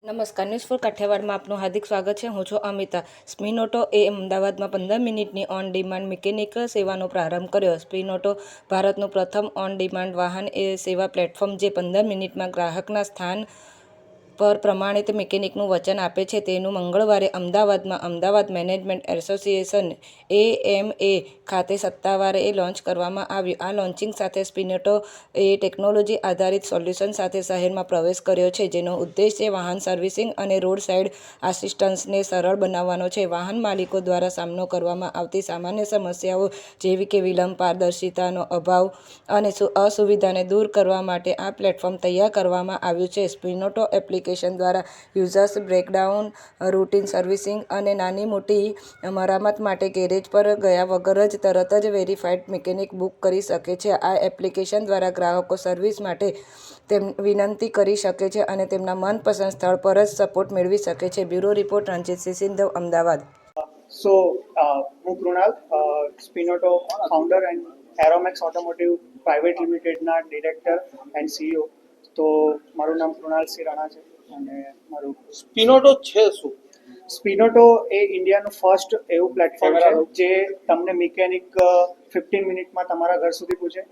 નમસ્કાર, news for કાઠિયાવાડમાં આપનું હાર્દિક સ્વાગત છે. હું છું અમિતા. સ્પિનોટો એ અમદાવાદમાં 15 મિનિટની ઓન ડિમાન્ડ મિકેનિકલ સેવાનો પ્રારંભ કર્યો. સ્પિનોટો ભારતનું પ્રથમ ઓન ડિમાન્ડ વાહન સેવા પ્લેટફોર્મ જે 15 મિનિટમાં ગ્રાહકના સ્થાન પર પ્રમાણિત મિકેનિકનું વચન આપે છે તેનું મંગળવારે અમદાવાદમાં અમદાવાદ મેનેજમેન્ટ એસોસિએશન AMA ખાતે સત્તાવારે લોન્ચ કરવામાં આવ્યું. આ લોન્ચિંગ સાથે સ્પિનોટો એ ટેકનોલોજી આધારિત સોલ્યુશન સાથે શહેરમાં પ્રવેશ કર્યો છે જેનો ઉદ્દેશ્ય વાહન સર્વિસિંગ અને રોડ સાઇડ આસિસ્ટન્સને સરળ બનાવવાનો છે. વાહન માલિકો દ્વારા સામનો કરવામાં આવતી સામાન્ય સમસ્યાઓ જેવી કે વિલંબ, પારદર્શિતાનો અભાવ અને અસુવિધાને દૂર કરવા માટે આ પ્લેટફોર્મ તૈયાર કરવામાં આવ્યું છે. સ્પિનોટો એપ્લિકેશન દ્વારા યુઝર્સ બ્રેકડાઉન, રૂટીન સર્વિસિંગ અને નાની મોટી મરામત માટે ગેરેજ પર ગયા વગર જ તરત જ વેરીફાઈડ મિકેનિક બુક કરી શકે છે. આ એપ્લિકેશન દ્વારા ગ્રાહકો સર્વિસ માટે વિનંતી કરી શકે છે અને તેમના મનપસંદ સ્થળ પર જ સપોર્ટ મેળવી શકે છે. Bureau report, Ranjitsinh Sindhav, Ahmedabad. હું Krunal, Spinoto founder and Aeromax automotive private લિમિટેડના ડિરેક્ટર એન્ડ CEO. તો મારું નામ કૃણાલ સિંહ રાણા છે અને મારું સ્પિનોટો છે શું? સ્પિનોટો એ ઇન્ડિયાનું ફર્સ્ટ એવું પ્લેટફોર્મ છે જે તમને મિકેનિક 15 મિનિટમાં તમારા ઘર સુધી પૂછે.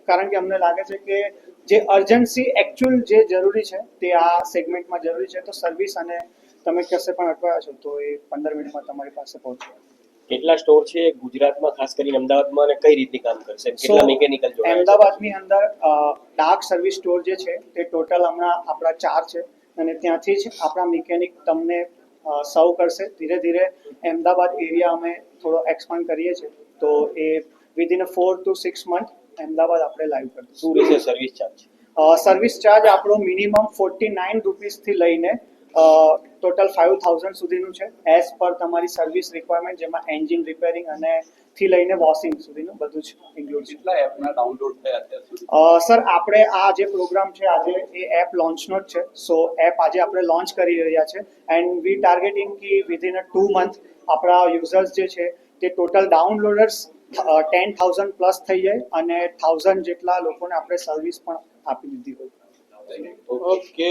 કારણ કે અમને લાગે છે કે જે અર્જન્સી એકચ્યુઅલ જે જરૂરી છે તે આ સેગમેન્ટમાં જરૂરી છે. તો સર્વિસ અને તમે કશે પણ અટવાયા છો તો એ 15 મિનિટમાં તમારી પાસે પહોંચે. કેટલા સ્ટોર છે ગુજરાતમાં, ખાસ કરીને અમદાવાદમાં, અને કઈ રીતની કામ કરશે? કેટલા મિકેનિકલ જોડાયા છે? અમદાવાદની અંદર ડાર્ક સર્વિસ સ્ટોર જે છે તે ટોટલ હમણાં આપણા 4 છે અને ત્યાંથી જ આપણા મિકેનિક તમને સર્વ કરશે. ધીરે ધીરે અમદાવાદ એરિયા અમે થોડો એક્સપાન્ડ કરીએ છીએ તો એ વિધિન 4 to 6 મંથ અમદાવાદ આપણે લાઈવ કરીશું. શું રહેશે સર્વિસ ચાર્જ? સર્વિસ ચાર્જ આપણો મિનિમમ 49 રૂપીસથી લઈને ટોટલ 5000 સુધીનું છે એઝ પર તમારી સર્વિસ રિક્વાયરમેન્ટ, જેમાં એન્જિન રિપેરિંગ અને થી લઈને વોશિંગ સુધીનું બધું જ ઇન્ક્લુડ છે. કેટલા એપના ડાઉનલોડ થયા અત્યાર સુધી? સર, આપણે આ જે પ્રોગ્રામ છે આજે એ એપ લોન્ચનો જ છે. સો એપ આજે આપણે લોન્ચ કરી રહ્યા છે એન્ડ વી ટાર્ગેટિંગ કે વિધિન 2 મંથ આપણા યુઝર્સ જે છે તે ટોટલ ડાઉનલોડર્સ 10,000 પ્લસ થઈ જાય અને 1000 જેટલા લોકોને આપણે સર્વિસ પણ આપી દીધી હોય. ઓકે.